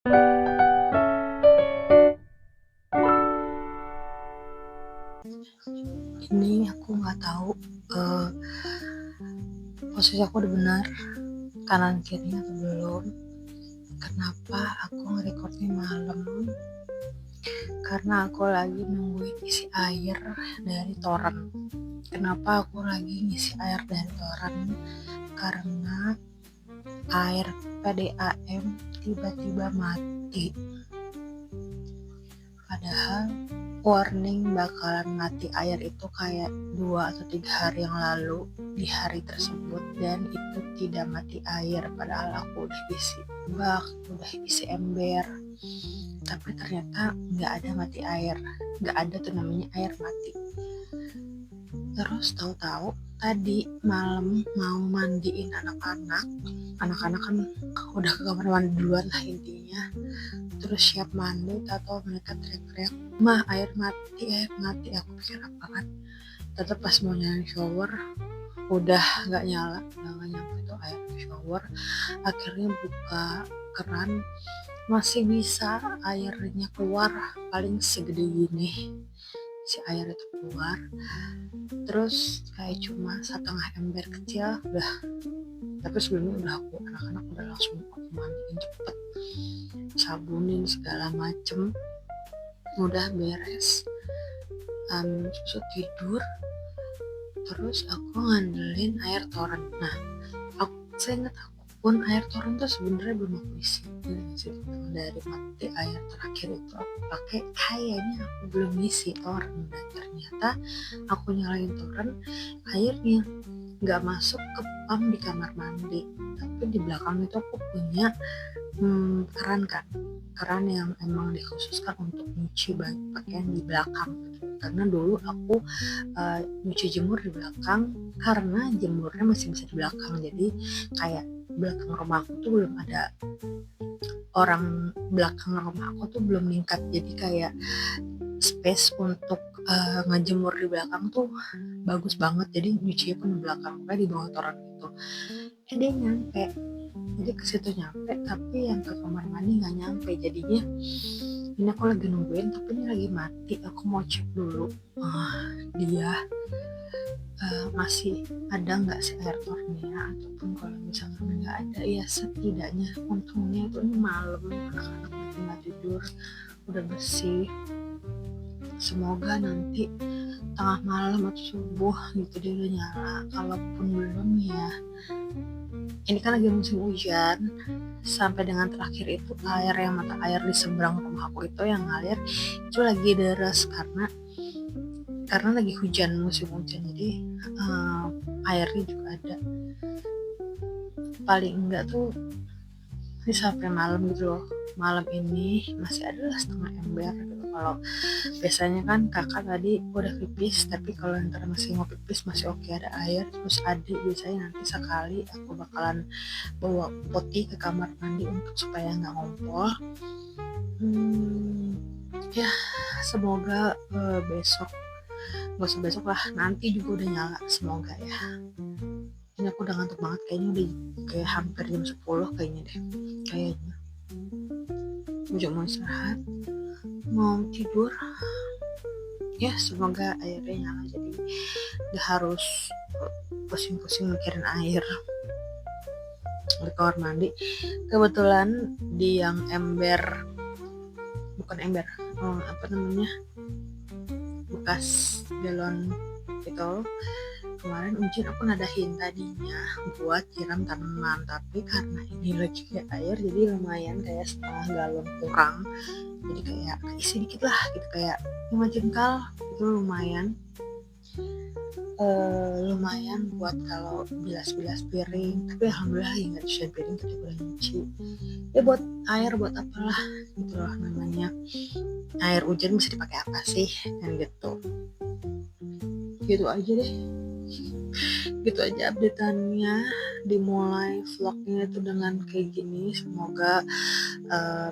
Ini aku nggak tahu eh, posisi aku udah benar kanan kirinya atau belum. Kenapa aku nge-recordnya malam? Karena aku lagi nungguin isi air dari toren. Kenapa aku lagi ngisi air dari toren? Karena air PDAM tiba-tiba mati. Padahal warning bakalan mati air itu kayak 2 atau 3 hari yang lalu di hari tersebut, dan itu tidak mati air. Padahal aku udah isi bak, udah isi ember, tapi ternyata nggak ada mati air, nggak ada tuh namanya air mati. Terus tahu-tahu tadi malam mau mandiin anak-anak kan udah ke kamar mandi duluan lah intinya. Terus siap mandi, atau mereka teriak-teriak, "Mah, air mati, air mati." Aku pikir apa kan. Tetap pas mau nyalain shower, udah nggak nyampe tuh air shower. Akhirnya buka keran, masih bisa airnya keluar, paling segede gini si air itu keluar. Terus kayak cuma setengah ember kecil udah. Tapi sebelumnya udah anak-anak udah langsung aku mandiin cepet, sabunin segala macem, udah beres. Susu tidur, terus aku ngandelin air toren. Nah, saya ingat aku pun air toren tuh sebenarnya belum aku isi. Dari mati air terakhir itu aku pakai, kayaknya aku belum isi toren, dan ternyata aku nyalain toren, airnya nggak masuk ke pam di kamar mandi. Tapi di belakang itu aku punya keran yang emang dikhususkan untuk nyuci baju pakaian di belakang. Karena dulu aku nyuci jemur di belakang, karena jemurnya masih bisa di belakang. Jadi kayak belakang rumah aku tuh belum ada orang, belakang rumah aku tuh belum meningkat. Jadi kayak space untuk ngejemur di belakang tuh bagus banget. Jadi nyuci pun di belakang, kayak di bawah toren gitu. Dia nyampe, jadi ke situ nyampe, tapi yang ke kamar mandi nggak nyampe. Jadinya ini aku lagi nungguin, tapi ini lagi mati. Aku mau cek dulu dia masih ada nggak sih air torennya, ataupun kalau misalkan nggak ada, ya setidaknya untungnya itu ini malam, anak-anak masih nggak tidur, udah bersih. Semoga nanti tengah malam atau subuh gitu dia udah nyala. Kalaupun belum, ya ini kan lagi musim hujan, sampai dengan terakhir itu mata air di seberang rumah aku itu yang ngalir itu lagi deras, karena lagi hujan, musim hujan. Jadi airnya juga ada. Paling enggak tuh ini sampai malam gitu loh, malam ini masih ada setengah ember gitu. Kalau biasanya kan kakak tadi udah pipis, tapi kalau ntar masih mau pipis masih oke ada air. Terus adik biasanya nanti sekali aku bakalan bawa poti ke kamar mandi untuk supaya nggak ngompol. Ya semoga besok, nggak usah besok lah, nanti juga udah nyala, semoga ya. Ini aku udah ngantuk banget, kayaknya udah kayak hampir jam 10 kayaknya deh, kayaknya mau istirahat, mau tidur. Ya semoga airnya nyala, jadi gak harus pusing-pusing mikirin air di kamar mandi. Kebetulan di yang bekas galon itu, kemarin Ucin aku nadahin tadinya buat nyiram tanaman, tapi karena ini lagi air jadi lumayan kayak setengah galon kurang, jadi kayak isi dikit lah gitu, kayak 5 jengkal itu lumayan buat kalau bilas-bilas piring. Tapi alhamdulillah ya nggak cucian piring, tadi boleh nyuci ya, buat air, buat apalah gitu loh, namanya air hujan bisa dipakai apa sih kan gitu. Gitu aja deh, gitu aja updateannya. Dimulai vlognya itu dengan kayak gini. Semoga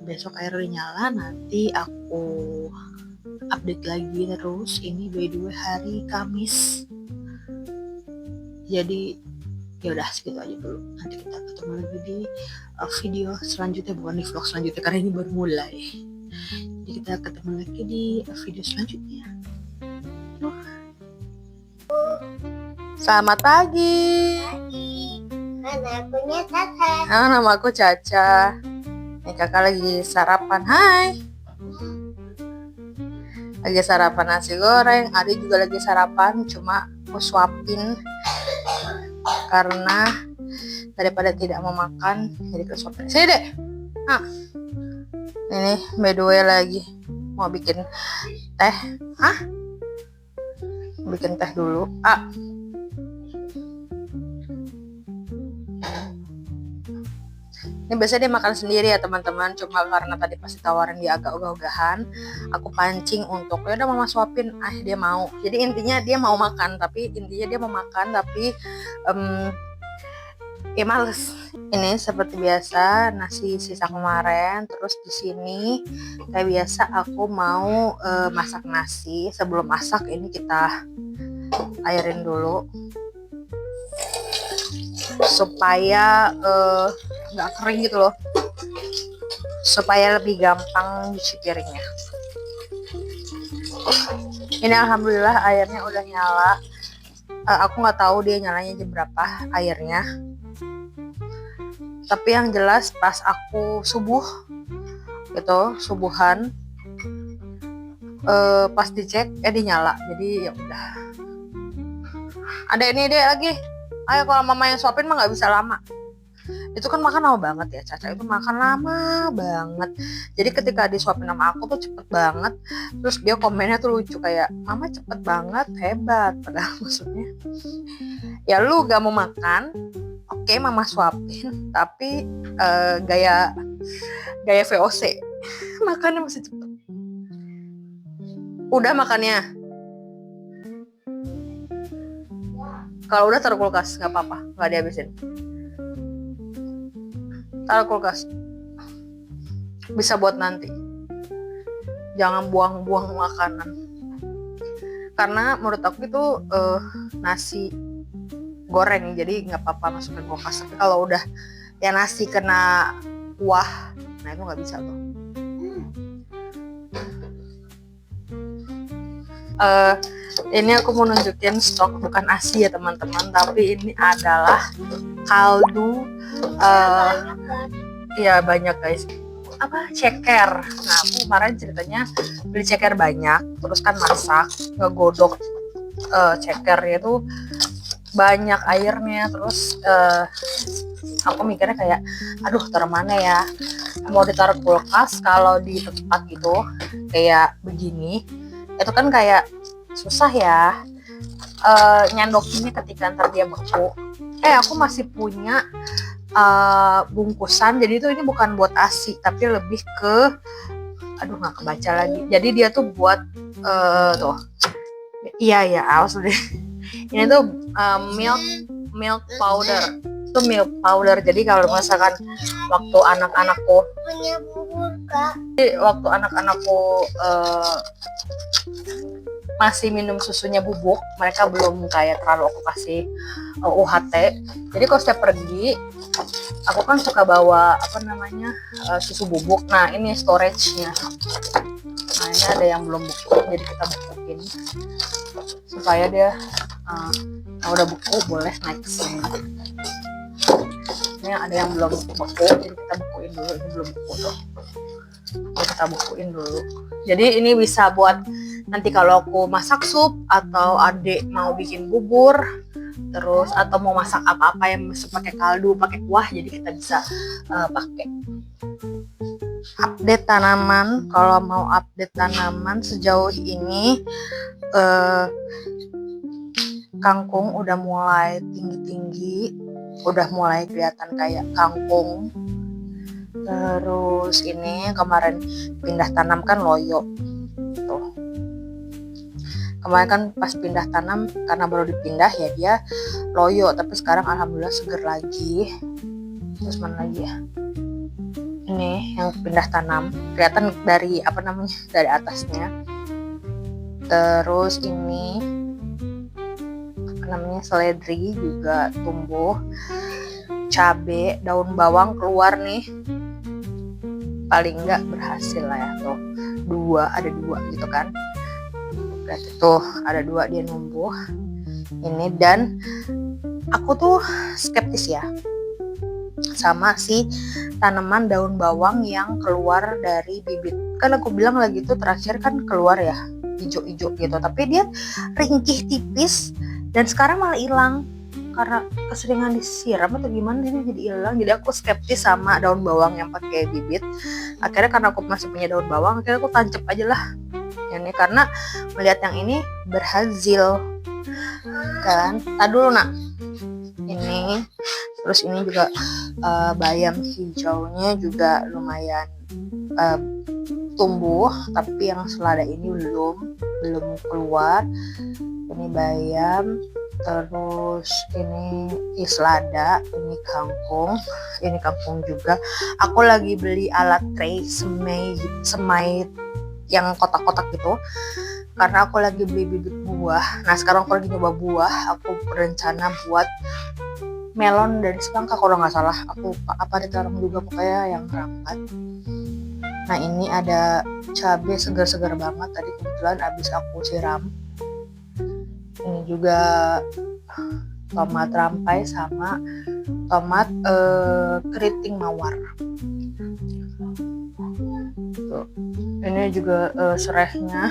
besok airnya nyala, nanti aku update lagi terus. Ini by the way hari Kamis, jadi Ya udah segitu aja dulu, nanti kita ketemu lagi di video selanjutnya, bukan di vlog selanjutnya karena ini baru mulai. Jadi kita ketemu lagi di video selanjutnya. Selamat pagi. Anaknya Caca. Nama aku Caca. Nih kakak lagi sarapan. Hai. Lagi sarapan nasi goreng. Adik juga lagi sarapan. Cuma aku suapin karena daripada tidak mau makan, jadi aku suapin. Sini deh. Nah. Ini by the way lagi mau bikin teh. Bikin teh dulu. Ini biasanya dia makan sendiri ya teman-teman, cuma karena tadi pas ditawarin dia agak ogah-ogahan, aku pancing untuk ya udah mama suapin, dia mau. Jadi intinya dia mau makan, tapi ya males. Ini seperti biasa nasi sisa kemarin, terus di sini kayak biasa aku mau masak nasi. Sebelum masak ini kita airin dulu supaya nggak kering gitu loh, supaya lebih gampang cuci piringnya. Ini alhamdulillah airnya udah nyala. Aku nggak tahu dia nyalanya jam berapa airnya, tapi yang jelas pas aku subuhan pas dicek dinyala. Jadi ya udah. Ada ini deh lagi. Ayo, kalau mama yang suapin mah nggak bisa lama. Itu kan makan lama banget ya, Caca itu makan lama banget. Jadi ketika disuapin sama aku tuh cepet banget. Terus dia komennya tuh lucu kayak, mama cepet banget, hebat. Padahal maksudnya ya lu gak mau makan, oke mama suapin, tapi gaya VOC makannya masih cepet. Udah makannya. Kalau udah taruh kulkas, nggak apa-apa, nggak dihabisin. Taruh kulkas, bisa buat nanti. Jangan buang-buang makanan. Karena menurut aku itu nasi goreng, jadi nggak apa-apa masukin kulkas. Tapi kalau udah ya nasi kena kuah, nah itu nggak bisa tuh. Ini aku mau nunjukin stok, bukan ASI ya teman-teman, tapi ini adalah kaldu. Ya banyak guys. Ceker. Nah aku kemarin ceritanya beli ceker banyak, terus kan masak, ngegodok cekernya itu banyak airnya. Terus aku mikirnya kayak, aduh taruh mana ya, mau ditaruh kulkas. Kalau di tempat gitu kayak begini, itu kan kayak susah ya nyandokinnya ketika ntar dia beku. Aku masih punya bungkusan, jadi itu ini bukan buat ASI tapi lebih ke, aduh nggak kebaca lagi. Jadi dia tuh buat tuh, awas deh. Ini tuh milk powder. Itu milk powder. Jadi kalau misalkan waktu anak-anakku masih minum susunya bubuk, mereka belum kayak terlalu aku kasih UHT. Jadi kalau saya pergi, aku kan suka bawa susu bubuk. Nah ini storage-nya. Nah ini ada yang belum beku, jadi kita bukuin supaya dia udah beku boleh naik ke sini. Ini ada yang belum beku, jadi kita bukuin dulu. Ini belum beku tuh, kita bukuin dulu. Jadi ini bisa buat nanti kalau aku masak sup, atau adik mau bikin bubur, terus atau mau masak apa-apa yang pakai kaldu, pakai kuah, jadi kita bisa pakai. Update tanaman, kalau mau update tanaman sejauh ini kangkung udah mulai tinggi-tinggi, udah mulai kelihatan kayak kangkung. Terus ini kemarin pindah tanam kan loyo tuh. Kemarin kan pas pindah tanam, karena baru dipindah ya dia loyo, tapi sekarang alhamdulillah seger lagi. Terus mana lagi ya? Ini yang pindah tanam, kelihatan dari dari atasnya. Terus ini namanya, seledri juga tumbuh, cabe, daun bawang keluar nih, paling enggak berhasil lah ya, tuh ada dua gitu kan, berarti tuh ada 2 dia numbuh ini. Dan aku tuh skeptis ya sama si tanaman daun bawang yang keluar dari bibit, kan aku bilang lagi tuh terakhir kan keluar ya hijau-hijau gitu, tapi dia ringkih tipis dan sekarang malah hilang karena keseringan disiram atau gimana, dia jadi hilang. Jadi aku skeptis sama daun bawang yang pakai bibit. Akhirnya karena aku masih punya daun bawang, akhirnya aku tancap aja lah ini, karena melihat yang ini berhasil kan. Tadi dulu nak, ini terus ini juga bayam hijaunya juga lumayan tumbuh, tapi yang selada ini belum keluar. Ini bayam, terus ini selada, ini kangkung juga. Aku lagi beli alat tray semai yang kotak-kotak gitu, karena aku lagi beli bibit buah. Nah sekarang aku lagi nyoba buah. Aku berencana buat melon dari semangka kalau nggak salah, aku apa ditanam juga pokoknya yang rapat. Nah ini ada cabai segar-segar banget, tadi kebetulan abis aku siram. Ini juga tomat rampai sama tomat keriting mawar. Tuh. Ini juga serehnya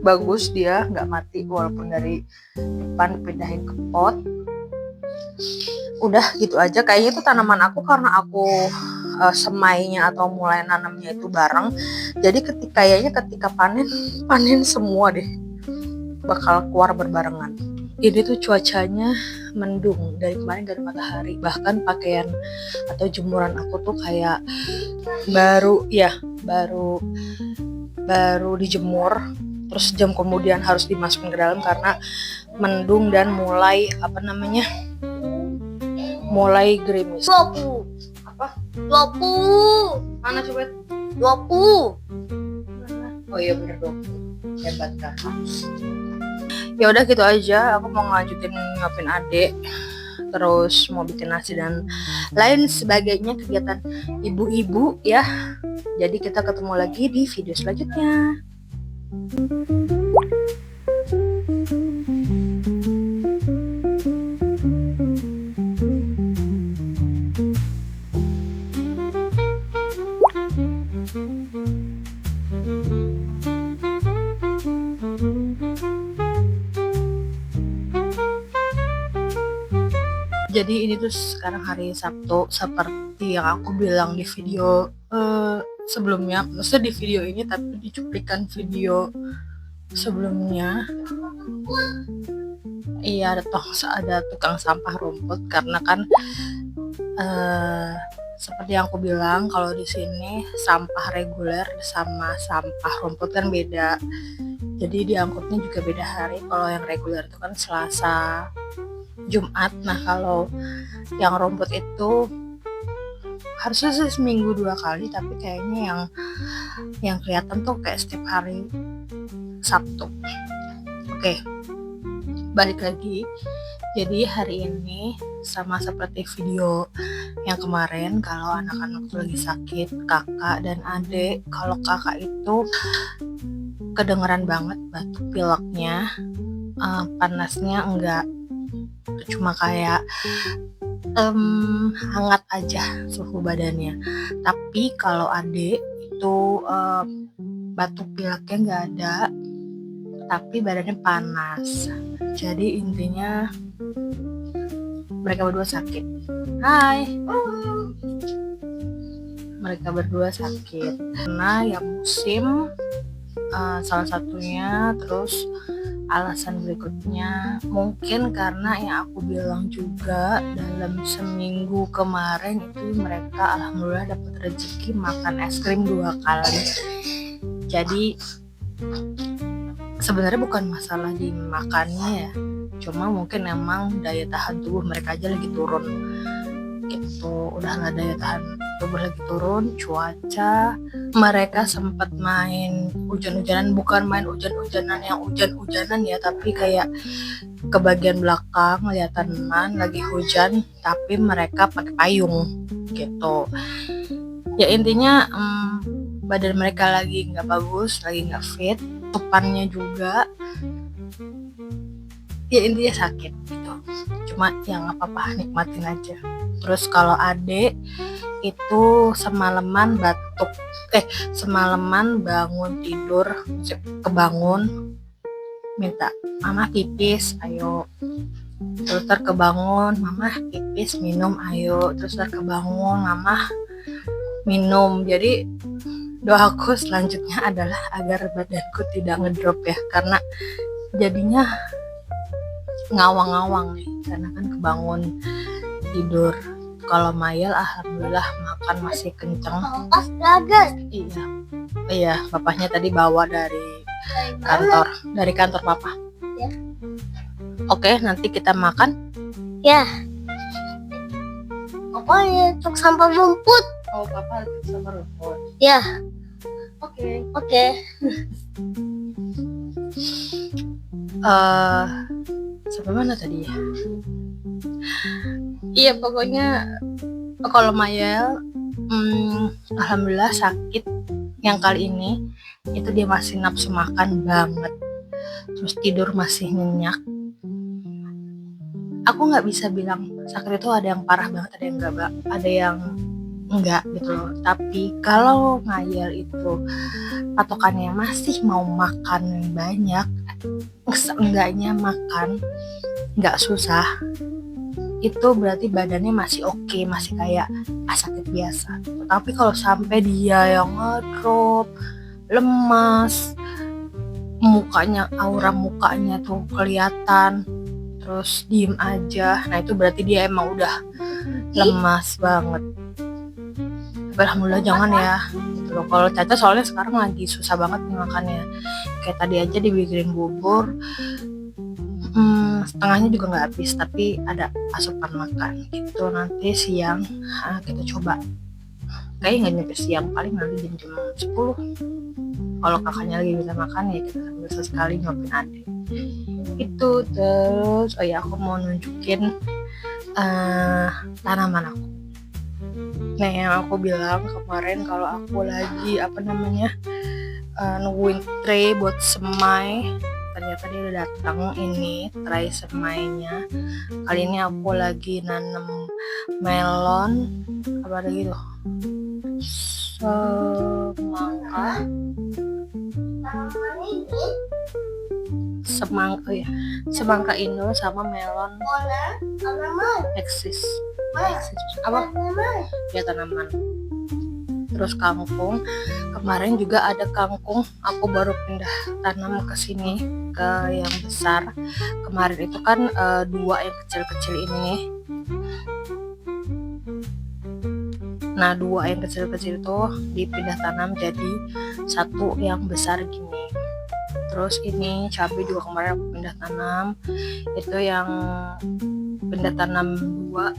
bagus, dia nggak mati walaupun dari depan pindahin ke pot. Udah gitu aja kayaknya tuh tanaman aku, karena aku semainya atau mulai nanamnya itu bareng, jadi ketika panen semua deh, bakal keluar berbarengan. Ini tuh cuacanya mendung dari kemarin, gak ada matahari, bahkan pakaian atau jemuran aku tuh kayak baru dijemur, terus jam kemudian harus dimasukin ke dalam karena mendung dan mulai gerimis. 20. Apa? 20. Mana coba? 20. Oh iya bener 20. Hebat kan. Ya udah gitu aja, aku mau ngelanjutin nyuapin adek, terus mau bikin nasi dan lain sebagainya, kegiatan ibu-ibu ya. Jadi kita ketemu lagi di video selanjutnya. Jadi ini tuh sekarang hari Sabtu, seperti yang aku bilang di video sebelumnya, maksudnya di video ini tapi di cuplikan video sebelumnya. Iya, ada tukang sampah rumput, karena kan seperti yang aku bilang kalau di sini sampah reguler sama sampah rumput kan beda. Jadi diangkutnya juga beda hari. Kalau yang reguler itu kan Selasa, Jumat. Nah kalau yang rumput itu harusnya sih seminggu 2 kali, tapi kayaknya yang kelihatan tuh kayak setiap hari Sabtu. Oke, balik lagi. Jadi hari ini sama seperti video yang kemarin, kalau anak-anak tuh lagi sakit, kakak dan adik. Kalau kakak itu kedengeran banget batuk pileknya, panasnya enggak, cuma kayak hangat aja suhu badannya. Tapi kalau adik itu batuk pileknya nggak ada, tapi badannya panas. Jadi intinya mereka berdua sakit. Hai. Mereka berdua sakit karena yang musim salah satunya. Terus alasan berikutnya mungkin karena yang aku bilang juga, dalam seminggu kemarin itu mereka alhamdulillah dapat rezeki makan es krim 2 kali. Jadi sebenarnya bukan masalah dimakannya ya, cuma mungkin emang daya tahan tubuh mereka aja lagi turun gitu. Udah nggak daya tahan tubuh lagi turun, cuaca. Mereka sempat main hujan-hujanan, bukan main hujan-hujanan yang hujan-hujanan ya, tapi kayak ke bagian belakang lihat tanaman lagi hujan tapi mereka pakai payung gitu. Ya intinya badan mereka lagi nggak bagus, lagi nggak fit, depannya juga ya intinya sakit gitu. Cuma ya nggak apa-apa, nikmatin aja. Terus kalau adek itu semalaman bangun tidur, kebangun minta mama pipis ayo, terus kebangun mama pipis minum ayo, terus kebangun mama minum. Jadi doaku selanjutnya adalah agar badanku tidak ngedrop ya, karena jadinya ngawang-ngawang nih karena kan kebangun tidur. Kalau Mayel alhamdulillah makan masih kenceng. Iya, bapaknya tadi bawa dari kantor papa ya. Oke, nanti kita makan ya. Apa ya, truk sampah rumput. Oh, papa truk sampah rumput ya. Oke. Sampai mana tadi ya? Iya, pokoknya kalau Mayel alhamdulillah sakit yang kali ini itu dia masih nafsu makan banget, terus tidur masih nyenyak. Aku nggak bisa bilang sakit itu ada yang parah banget, ada yang enggak gitu loh. Tapi kalau Mayel itu patokannya masih mau makan banyak, seenggaknya makan nggak susah, itu berarti badannya masih oke, masih kayak sakit biasa. Tapi kalau sampai dia yang ngedrop, lemas, aura mukanya tuh kelihatan, terus diem aja, nah itu berarti dia emang udah lemas banget. Tapi alhamdulillah jangan ya gitu loh. Kalau Caca soalnya sekarang lagi susah banget nih makannya, kayak tadi aja dibikinin bubur, setengahnya juga nggak habis, tapi ada asupan makan gitu. Nanti siang kita coba, kayaknya nggak nyampe siang, paling nanti jam 10 kalau kakaknya lagi bisa makan ya kita sambil sesekali nyopin adik itu. Terus oh ya, aku mau nunjukin tanaman aku. Nah, yang aku bilang kemarin kalau aku lagi nungguin tray buat semai, ternyata dia udah datang. Ini tray semainya. Kali ini aku lagi nanam melon, apa ada gitu, semangka Indo sama melon eksis apa ya, tanaman. Terus kangkung, kemarin juga ada kangkung, aku baru pindah tanam ke sini ke yang besar. Kemarin itu kan 2 yang kecil-kecil ini nih. Nah, 2 yang kecil-kecil itu dipindah tanam jadi 1 yang besar gini. Terus ini cabai juga kemarin aku pindah tanam, itu yang pindah tanam 2.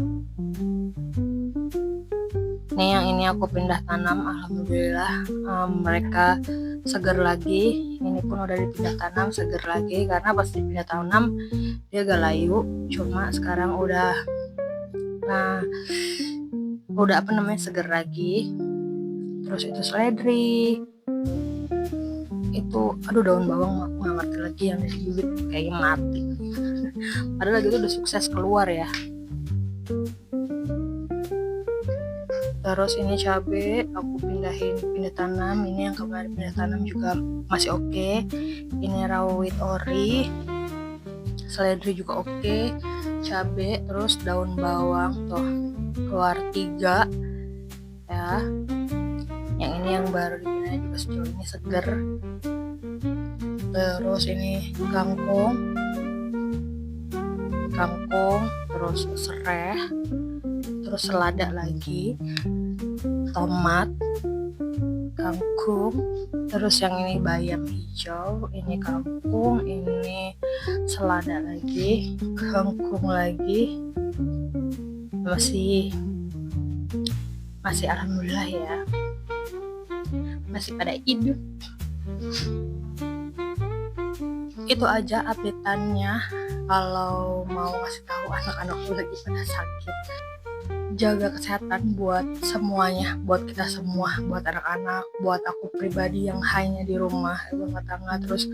Nih yang ini aku pindah tanam, alhamdulillah mereka seger lagi. Ini pun udah dipindah tanam, seger lagi, karena pas dipindah tanam dia agak layu, cuma sekarang udah seger lagi. Terus itu seledri, itu daun bawang aku nggak ngerti lagi yang dari bibit kayaknya mati. Padahal lagi itu udah sukses keluar ya. Terus ini cabai aku pindah tanam. Ini yang kemarin pindah tanam juga masih oke. Ini rawit ori, seledri juga oke, cabai, terus daun bawang tuh keluar 3 ya. Yang ini yang baru dipindah juga sejauh ini seger. Terus ini kangkung, terus sereh, terus selada lagi, tomat, kangkung, terus yang ini bayam hijau, ini kangkung, ini selada lagi, kangkung lagi. Masih alhamdulillah ya, masih pada hidup. itu aja updateannya. Kalau mau ngasih tahu anak-anakku lagi pada sakit, jaga kesehatan buat semuanya, buat kita semua, buat anak-anak, buat aku pribadi yang hanya di rumah rumah tangga, terus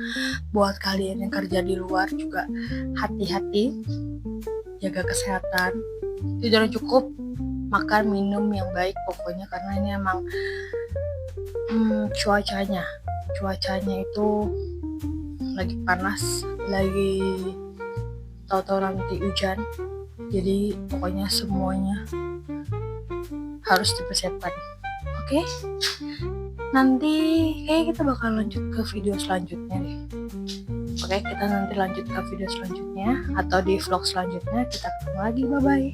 buat kalian yang kerja di luar juga hati-hati, jaga kesehatan, tidur yang cukup, makan minum yang baik pokoknya, karena ini emang cuacanya itu lagi panas, lagi tahu-tahu nanti hujan, jadi pokoknya semuanya harus dipersiapkan. Oke? Nanti kayak kita bakal lanjut ke video selanjutnya deh. Oke, kita nanti lanjut ke video selanjutnya atau di vlog selanjutnya. Kita ketemu lagi, bye-bye.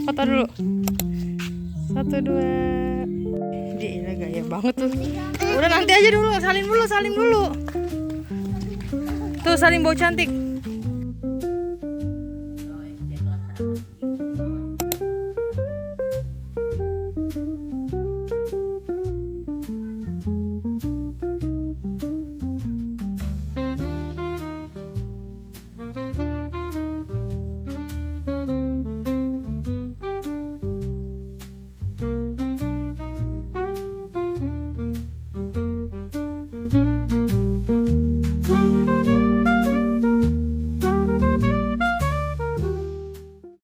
Foto dulu. 1, 2. Dia gaya banget tuh. Udah nanti aja dulu, salin dulu. Tuh saling bau cantik.